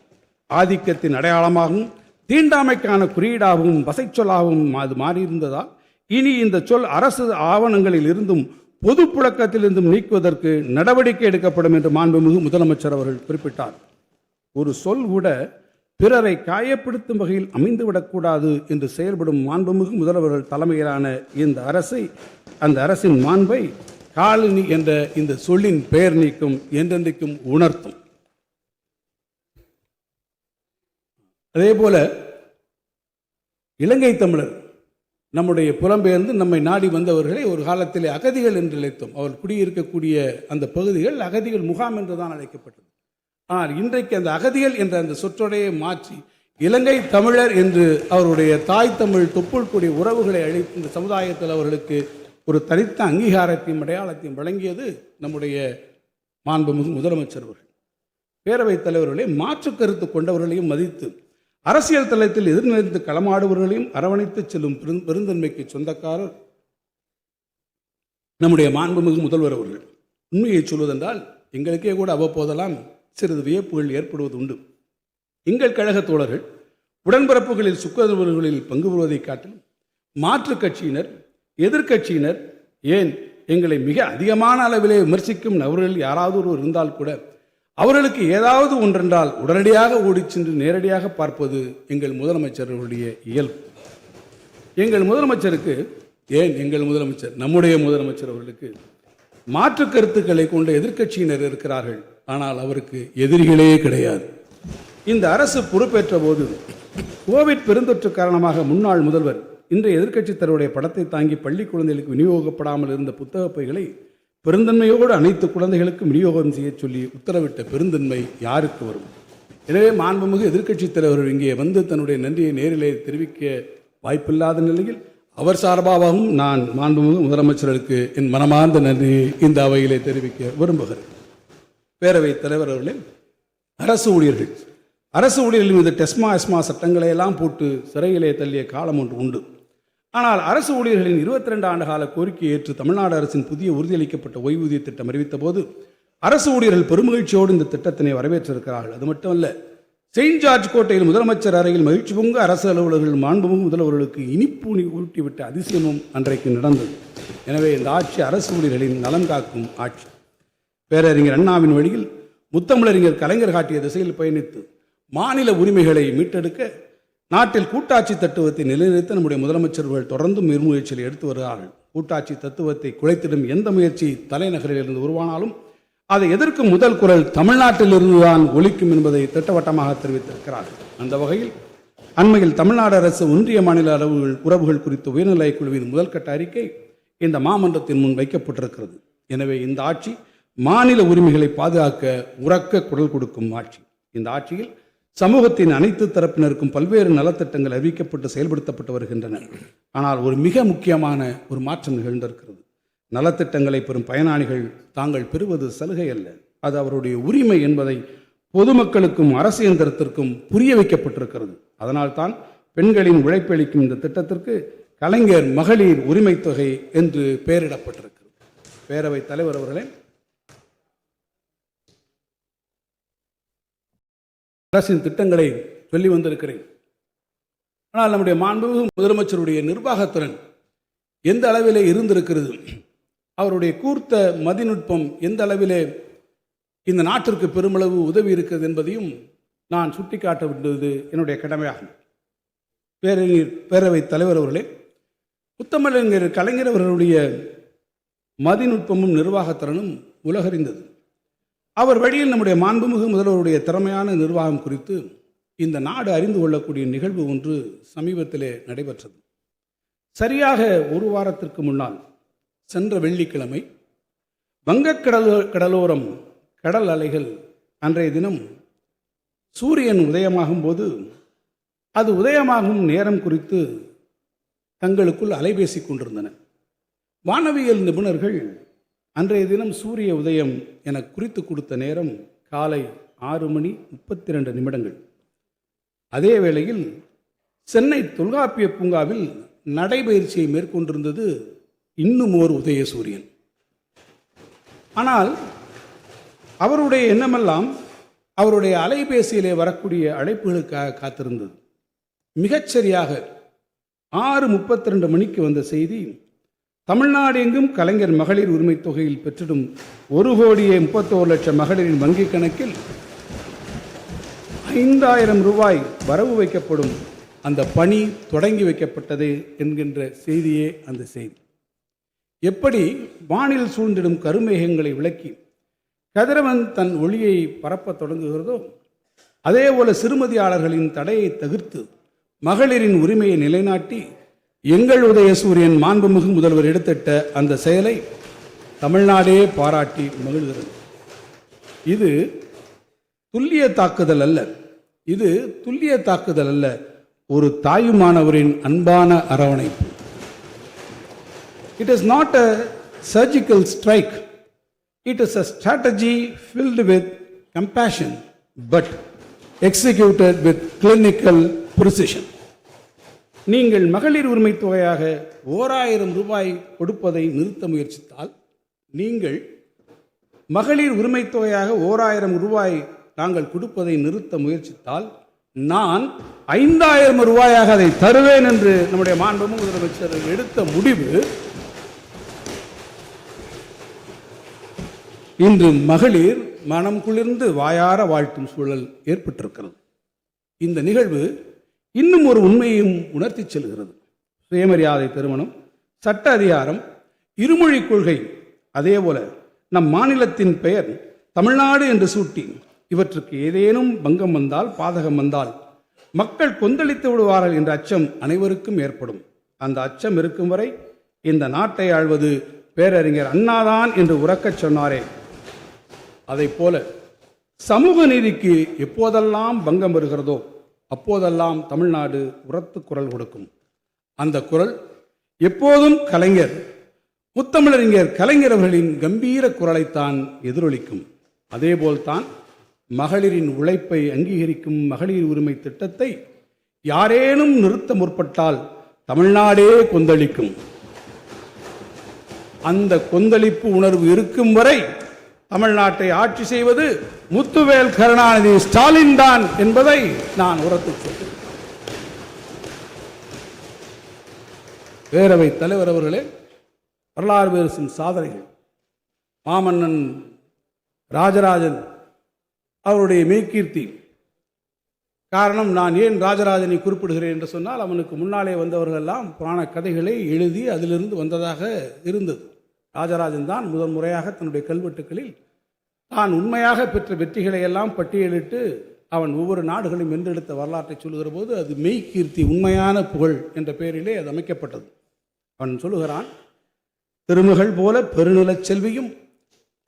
[SPEAKER 1] ஆதிக்கத்தின் அடையாளமாகவும் தீண்டாமைக்கான குறியீடாகவும் வசைச்சொல்லாகவும் அது மாறியிருந்ததால் இனி இந்த சொல் அரசு ஆவணங்களில் இருந்தும் பொது புழக்கத்திலிருந்தும் நீக்குவதற்கு நடவடிக்கை எடுக்கப்படும் என்று மாண்புமிகு முதலமைச்சர் அவர்கள் குறிப்பிட்டார். ஒரு சொல் கூட பிறரை காயப்படுத்தும் வகையில் அமைந்துவிடக்கூடாது என்று செயல்படும் மாண்புமிகு முதல்வர்கள் தலைமையிலான இந்த அரசை, அந்த அரசின் மாண்பை காலனி என்ற இந்த சொல்லின் பெயர் நீக்கும் என்றென்றைக்கும் உணர்த்தும். அதே போல இலங்கை தமிழர் நம்முடைய புலம்பெயர்ந்து நம்மை நாடி வந்தவர்களை ஒரு காலத்திலே அகதிகள் என்று அழைத்தோம். அவர் குடியிருக்கக்கூடிய அந்த பகுதிகள் அகதிகள் முகாம் என்று தான் அழைக்கப்பட்டது. ஆனால் இன்றைக்கு அந்த அகதிகள் என்ற அந்த சொற்றொடையை மாற்றி இலங்கை தமிழர் என்று அவருடைய தாய் தமிழ் தொப்புள் கூடிய உறவுகளை அழைத்து இந்த சமுதாயத்தில் அவர்களுக்கு ஒரு தனித்த அங்கீகாரத்தையும் அடையாளத்தையும் வழங்கியது நம்முடைய மாண்புமிகு முதலமைச்சர் அவர்கள். பேரவைத் தலைவர்களை மாற்று கருத்து கொண்டவர்களையும் மதித்து அரசியல் தளத்தில் எதிர்நிலைத்து களமாடுபவர்களையும் அரவணைத்து செல்லும் பெருந்தன்மைக்கு சொந்தக்காரர் நம்முடைய மாண்புமிகு முதல்வர் அவர்கள். உண்மையை சொல்வதென்றால் எங்களுக்கே கூட அவ்வப்போதெல்லாம் சிறிது வியப்புகள் ஏற்படுவது உண்டு. எங்கள் கழக தோழர்கள் உடன்பிறப்புகளில் சுக்கரவர்களில் பங்கு பெறுவதை காட்டிலும் மாற்று கட்சியினர், எதிர்கட்சியினர், ஏன் எங்களை மிக அதிகமான அளவிலே விமர்சிக்கும் நபர்கள் யாராவது ஒருவர் இருந்தால் கூட அவர்களுக்கு ஏதாவது ஒன்றென்றால் உடனடியாக ஓடிச் சென்று நேரடியாக பார்ப்பது எங்கள் முதலமைச்சர்களுடைய இயல்பு. எங்கள் முதலமைச்சருக்கு, ஏன் எங்கள் முதலமைச்சர், நம்முடைய முதலமைச்சர் அவர்களுக்கு மாற்று கருத்துக்களை கொண்ட எதிர்க்கட்சியினர் இருக்கிறார்கள். ஆனால் அவருக்கு எதிரிகளே கிடையாது. இந்த அரசு பொறுப்பேற்ற போது கோவிட் பெருந்தொற்று காரணமாக முன்னாள் முதல்வர் இன்றைய எதிர்க்கட்சி தன்னுடைய படத்தை தாங்கி பள்ளி குழந்தைகளுக்கு விநியோகப்படாமல் இருந்த புத்தக பைகளை பெருந்தன்மையோடு அனைத்து குழந்தைகளுக்கும் விநியோகம் செய்ய சொல்லி உத்தரவிட்ட பெருந்தன்மை யாருக்கு வரும்? எனவே மாண்புமிகு எதிர்க்கட்சித் தலைவர் இங்கே வந்து தன்னுடைய நன்றியை நேரிலே தெரிவிக்க வாய்ப்பில்லாத நிலையில் அவர் சார்பாகவும் நான் மாண்புமிகு முதலமைச்சருக்கு என் மனமார்ந்த நன்றியை இந்த அவையிலே தெரிவிக்க விரும்புகிறேன். பேரவைத் தலைவர் அவர்களே, அரசு ஊழியர்கள் மீது டெஸ்மா சட்டங்களை எல்லாம் போட்டு சிறையிலே தள்ளிய காலம் ஒன்று உண்டு. ஆனால் அரசு ஊழியர்களின் 22 ஆண்டு கால கோரிக்கையை ஏற்று தமிழ்நாடு அரசின் புதிய உறுதியளிக்கப்பட்ட ஓய்வூதிய திட்டம் அறிவித்த போது அரசு ஊழியர்கள் பெருமகிழ்ச்சியோடு இந்த திட்டத்தினை வரவேற்றிருக்கிறார்கள். அது மட்டுமல்ல, செயின்ட் ஜார்ஜ் கோட்டையில் முதலமைச்சர் அறையில் மகிழ்ச்சி பொங்க அரசு அலுவலர்கள் மாண்புமிகு முதல்வர்களுக்கு இனிப்பு ஊட்டிவிட்ட அதிசயமும் அன்றைக்கு நடந்தது. எனவே இந்த ஆட்சி அரசு ஊழியர்களின் நலன் காக்கும் ஆட்சி. பேரறிஞர் அண்ணாவின் வழியில் முத்தமிழறிஞர் கலைஞர் காட்டிய திசையில் பயணித்து மாநில உரிமைகளை மீட்டெடுக்க நாட்டில் கூட்டாட்சி தத்துவத்தை நிலைநிறுத்த நம்முடைய முதலமைச்சர்கள் தொடர்ந்து முயற்சிகளை எடுத்து வருகிறார்கள். கூட்டாட்சி தத்துவத்தை குலைத்திடும் எந்த முயற்சி தலைநகரில் இருந்து உருவானாலும் அதை எதிர்க்கும் முதல் குரல் தமிழ்நாட்டில் இருந்துதான் ஒலிக்கும் என்பதை திட்டவட்டமாக தெரிவித்திருக்கிறார்கள். அந்த வகையில் அண்மையில் தமிழ்நாடு அரசு ஒன்றிய மாநில உறவுகள் குறித்த உயர்நிலைக் குழுவின் முதல்கட்ட அறிக்கை இந்த மாமன்றத்தின் முன் வைக்கப்பட்டிருக்கிறது. எனவே இந்த ஆட்சி மாநில உரிமைகளை பாதுகாக்க உரக்க குரல் கொடுக்கும் ஆட்சி. இந்த ஆட்சியில் சமூகத்தின் அனைத்து தரப்பினருக்கும் பல்வேறு நலத்திட்டங்கள் அறிவிக்கப்பட்டு செயல்படுத்தப்பட்டு வருகின்றன. ஆனால் ஒரு மிக முக்கியமான ஒரு மாற்றம் நிகழ்ந்திருக்கிறது. நலத்திட்டங்களை பெறும் பயனாளிகள் தாங்கள் பெறுவது சலுகை அல்ல, அது அவருடைய உரிமை என்பதை பொதுமக்களுக்கும் அரசு இயந்திரத்திற்கும் புரிய வைக்கப்பட்டிருக்கிறது. அதனால்தான் பெண்களின் உழைப்பளிக்கும் இந்த திட்டத்திற்கு கலைஞர் மகளிர் உரிமை தொகை என்று பெயரிடப்பட்டிருக்கிறது. பேரவைத் தலைவர் அவர்களே, அரசின் திட்டங்களை சொல்லி வந்திருக்கிறேன். ஆனால் நம்முடைய மாண்புமிகு முதலமைச்சருடைய நிர்வாகத்திறன் எந்த அளவிலே இருந்திருக்கிறது, அவருடைய கூர்த்த மதிநுட்பம் எந்த அளவிலே இந்த நாட்டிற்கு பெருமளவு உதவி இருக்கிறது என்பதையும் நான் சுட்டிக்காட்ட வேண்டியது என்னுடைய கடமையாகும். பேரவைத் தலைவர் அவர்களே, முத்தமிழறிஞர் கலைஞர் அவர்களுடைய மதிநுட்பமும் நிர்வாகத்திறனும் உலகறிந்தது. அவர் வழியில் நம்முடைய மாண்புமிகு முதல்வருடைய திறமையான நிர்வாகம் குறித்து இந்த நாடு அறிந்து கொள்ளக்கூடிய நிகழ்வு ஒன்று சமீபத்திலே நடைபெற்றது. சரியாக ஒரு வாரத்திற்கு முன்னால் சென்ற வெள்ளிக்கிழமை வங்கக்கடலோரம் கடல் அலைகள் அன்றைய தினம் சூரியன் உதயமாகும் போது அது உதயமாகும் நேரம் குறித்து தங்களுக்குள் அலைபேசிக் கொண்டிருந்தன. வானவியல் நிபுணர்கள் அன்றைய தினம் சூரிய உதயம் என குறித்து கொடுத்த நேரம் காலை 6:32. அதே வேளையில் சென்னை தொல்காப்பிய பூங்காவில் நடைபயிற்சியை மேற்கொண்டிருந்தது இன்னும் ஓர் உதய சூரியன். ஆனால் அவருடைய எண்ணமெல்லாம் அவருடைய அலைபேசியிலே வரக்கூடிய அழைப்புகளுக்காக காத்திருந்தது. மிகச்சரியாக 6:32 மணிக்கு வந்த செய்தி, தமிழ்நாடு எங்கும் கலைஞர் மகளிர் உரிமை தொகையில் பெற்றிடும் 1,31,00,000 மகளிரின் வங்கிக் கணக்கில் 5,000 ரூபாய் வரவு வைக்கப்படும், அந்த பணி தொடங்கி வைக்கப்பட்டது என்கின்ற செய்தியே அந்த செய்தி. எப்படி வானில் சூழ்ந்திடும் கருமேகங்களை விளக்கி கதிரவன் தன் ஒளியை பரப்ப தொடங்குகிறதோ, அதேபோல சிறுமதியாளர்களின் தடையை தவிர்த்து மகளிரின் உரிமையை நிலைநாட்டி எங்கள் உதயசூரியன் மாண்புமிகு முதல்வர் எடுத்திட்ட அந்த செயலை தமிழ்நாடே பாராட்டி மகிழ்கிறது. இது துல்லிய தாக்குதல் அல்ல, இது துல்லிய தாக்குதல் அல்ல, ஒரு தாயுமானவரின் அன்பான அரவணைப்பு. It is not a surgical strike. It is a strategy filled with compassion but executed with clinical precision. நீங்கள் மகளிர் உரிமை தொகையாக 1000 ரூபாய் கொடுப்பதை நிறுத்த முயற்சித்தால், நீங்கள் மகளிர் உரிமை தொகையாக 1000 ரூபாய் நாங்கள் கொடுப்பதை நிறுத்த முயற்சித்தால், நான் 5000 ரூபாயாக அதை தருவேன் என்று நம்முடைய மாண்புமிகு முதலமைச்சர் எடுத்த முடிவு இன்று மகளிர் மனம் குளிர்ந்து வாயார வாழ்த்தும் சூழல் ஏற்பட்டிருக்கிறது. இந்த நிகழ்வு இன்னும் ஒரு உண்மையையும் உணர்த்தி செல்கிறது. சுயமரியாதை திருமணம், சட்ட அதிகாரம், இருமொழிக் கொள்கை, அதேபோல நம் மாநிலத்தின் பெயர் தமிழ்நாடு என்று சூட்டி இவற்றுக்கு ஏதேனும் பங்கம் வந்தால், பாதகம் வந்தால் மக்கள் கொந்தளித்து விடுவார்கள் என்ற அச்சம் அனைவருக்கும் ஏற்படும். அந்த அச்சம் இருக்கும் வரை இந்த நாட்டை ஆள்வது பேரறிஞர் அண்ணாதான் என்று உரக்கச் சொன்னாரே, அதை போல சமூக நீதிக்கு எப்போதெல்லாம் பங்கம் வருகிறதோ அப்போதெல்லாம் தமிழ்நாடு உரத்து குரல் கொடுக்கும். அந்த குரல் எப்போதும் கலைஞர், முத்தமிழறிஞர் கலைஞர் அவர்களின் கம்பீர குரலைத்தான் எதிரொலிக்கும். அதேபோல்தான் மகளிரின் உழைப்பை அங்கீகரிக்கும் மகளிர் உரிமை திட்டத்தை யாரேனும் நிறுத்த முற்பட்டால் தமிழ்நாடே கொந்தளிக்கும். அந்த கொந்தளிப்பு உணர்வு இருக்கும் வரை தமிழ்நாட்டை ஆட்சி செய்வது முத்துவேல் கருணாநிதி ஸ்டாலின் தான் என்பதை நான் உரத்து சொல்கிறேன். பேரவைத் தலைவர் அவர்களே, வரலாறு பேசும் சாதனைகள், மாமன்னன் ராஜராஜன் அவருடைய மெய்கீர்த்தி. காரணம், நான் ஏன் ராஜராஜனை குறிப்பிடுகிறேன் என்று சொன்னால், அவனுக்கு முன்னாலே வந்தவர்களெல்லாம் புராண கதைகளை எழுதி அதிலிருந்து வந்ததாக இருந்தது. ராஜராஜன் தான் முதன் முறையாக தன்னுடைய கல்வெட்டுக்களில் தான் உண்மையாக பெற்ற வெற்றிகளை எல்லாம் பட்டியலிட்டு அவன் ஒவ்வொரு நாடுகளையும் வென்றெடுத்த வரலாற்றை சொல்லுகிற போது அது மெய்கீர்த்தி, உண்மையான புகழ் என்ற பெயரிலே அது அமைக்கப்பட்டது. அவன் சொல்லுகிறான், திருமகள் போல பெருநிலச் செல்வியும்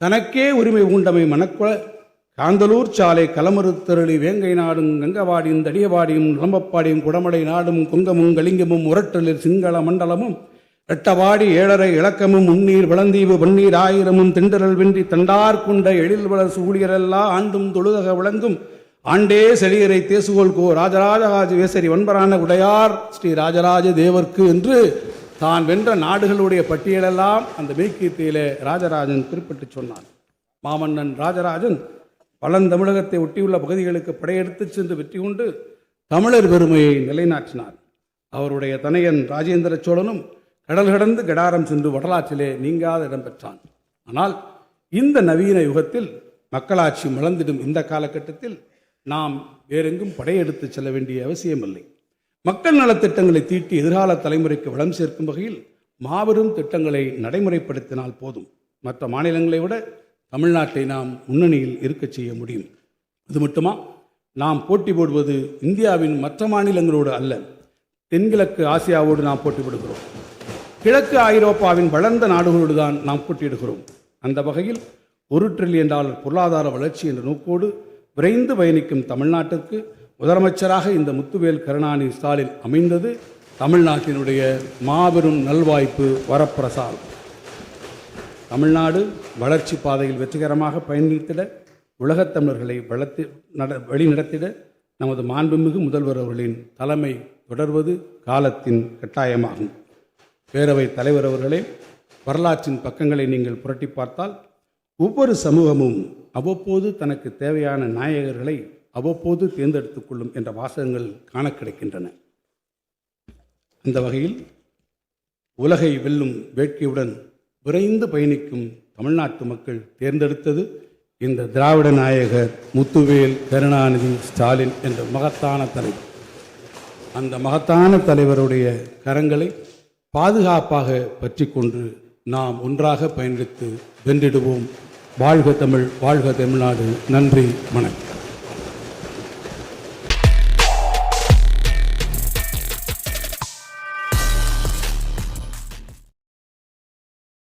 [SPEAKER 1] தனக்கே உரிமை உண்டமை மணக்குள காந்தலூர் சாலை கலமறுத்தருளி வேங்கை நாடும் கங்கவாடியும் தடியவாடியும் நிலம்பப்பாடியும் குடமடை நாடும் குங்கமும் கலிங்கமும் உரட்டலில் சிங்கள மண்டலமும் எட்டவாடி ஏழரை இலக்கமும் உன்னீர் விளந்தீவு பன்னீர் ஆயிரமும் திண்டரல் வென்றி தண்டார் கொண்ட எழில் வளர் சூழியரெல்லா ஆண்டும் தொழுதக விளங்கும் ஆண்டே செழியரை தேசுகோல் கோ ராஜராஜராஜ வேசரி வன்பரான உடையார் ஸ்ரீ ராஜராஜ தேவர்க்கு என்று தான் வென்ற நாடுகளுடைய பட்டியலெல்லாம் அந்த மெய்கீர்த்தியிலே ராஜராஜன் குறிப்பிட்டு சொன்னான். மாமன்னன் ராஜராஜன் பழந்தமிழகத்தை ஒட்டியுள்ள பகுதிகளுக்கு படையெடுத்து சென்று வெற்றி கொண்டு தமிழர் பெருமையை நிலைநாட்டினார். அவருடைய தனையன் ராஜேந்திர சோழனும் கடல் கடந்து கடாரம் சென்று வரலாற்றிலே நீங்காத இடம் பெற்றான். ஆனால் இந்த நவீன யுகத்தில் மக்களாட்சி மலர்ந்திடும் இந்த காலகட்டத்தில் நாம் வேறெங்கும் படையெடுத்து செல்ல வேண்டிய அவசியமில்லை. மக்கள் நலத்திட்டங்களை தீட்டி எதிர்கால தலைமுறைக்கு வளம் சேர்க்கும் வகையில் மாபெரும் திட்டங்களை நடைமுறைப்படுத்தினால் போதும். மற்ற மாநிலங்களை விட தமிழ்நாட்டை நாம் முன்னணியில் இருக்கச் செய்ய முடியும். அது மட்டுமா, நாம் போட்டி போடுவது இந்தியாவின் மற்ற மாநிலங்களோடு அல்ல, தென்கிழக்கு ஆசியாவோடு நாம் போட்டிவிடுகிறோம். கிழக்கு ஐரோப்பாவின் வளர்ந்த நாடுகளோடு தான் நாம் போட்டியிடுகிறோம். அந்த வகையில் $1 டிரில்லியன் பொருளாதார வளர்ச்சி என்ற நோக்கோடு விரைந்து பயணிக்கும் தமிழ்நாட்டிற்கு முதலமைச்சராக இந்த முத்துவேல் கருணாநிதி ஸ்டாலின் அமைந்தது தமிழ்நாட்டினுடைய மாபெரும் நல்வாய்ப்பு, வரப்பிரசாதம். தமிழ்நாடு வளர்ச்சி பாதையில் வெற்றிகரமாக பயணித்திட, உலகத் தமிழர்களை வழிநடத்திட நமது மாண்புமிகு முதல்வர் அவர்களின் தலைமை தொடர்வது காலத்தின் கட்டாயமாகும். பேரவைத் தலைவர் அவர்களே, வரலாற்றின் பக்கங்களை நீங்கள் புரட்டி பார்த்தால் ஒவ்வொரு சமூகமும் அவ்வப்போது தனக்கு தேவையான நாயகர்களை அவ்வப்போது தேர்ந்தெடுத்துக் கொள்ளும் என்ற வாசகங்கள் காண கிடைக்கின்றன. அந்த வகையில் உலகை வெல்லும் வேட்கையுடன் விரைந்து பயணிக்கும் தமிழ்நாட்டு மக்கள் தேர்ந்தெடுத்தது இந்த திராவிட நாயகர் முத்துவேல் கருணாநிதி ஸ்டாலின் என்ற மகத்தான தலைவர். அந்த மகத்தான தலைவருடைய கரங்களை பாதுகாப்பாக பற்றி கொண்டு நாம் ஒன்றாக பயணித்து வென்றிடுவோம். வாழ்க தமிழ், வாழ்க தமிழ்நாடு. நன்றி, வணக்கம்.